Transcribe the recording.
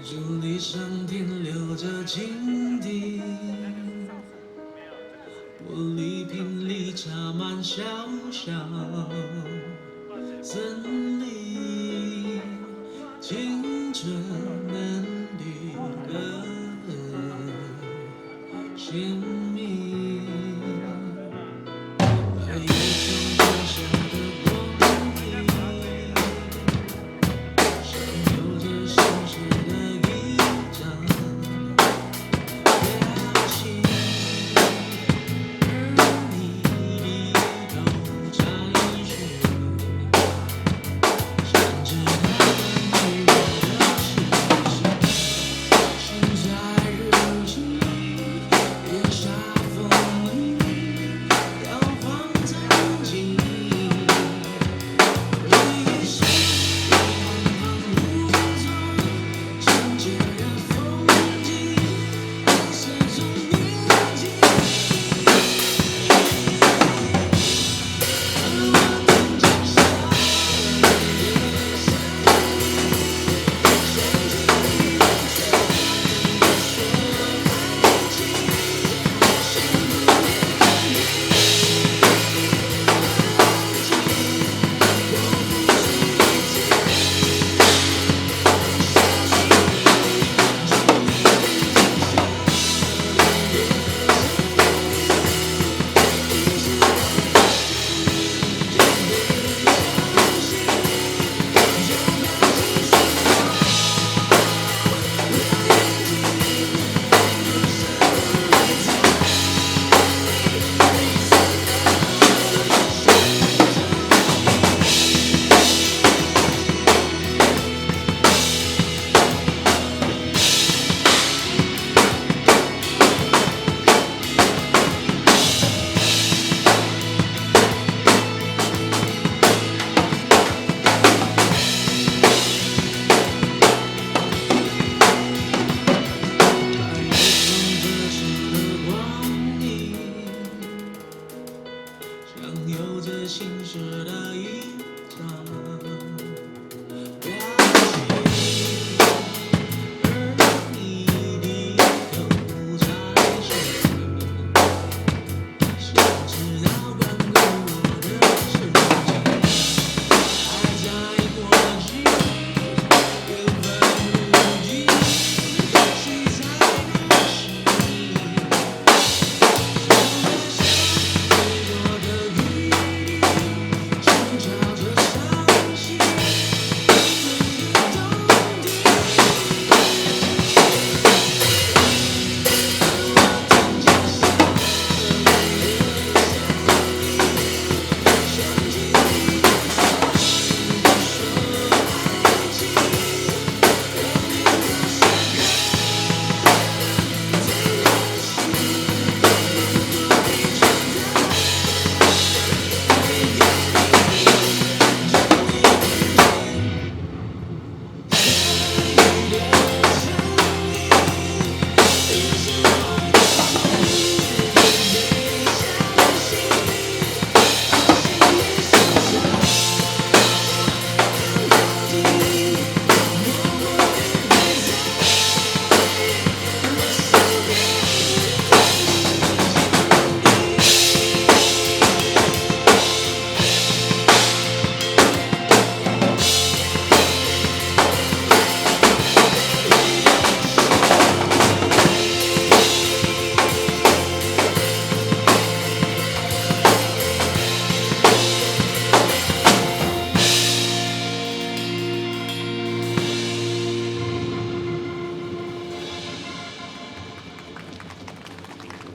竹篱上停留着蜻蜓，玻璃瓶里插满小小森林，青春嫩绿的鲜明，白叶窗落下的光影，像有着心事的一张表情，而你低头查询，想知道你我的心情，现在日记别煞风景，摇晃曾经，回忆是茫茫无踪，情节的风景，随着年纪。像有着心事的一张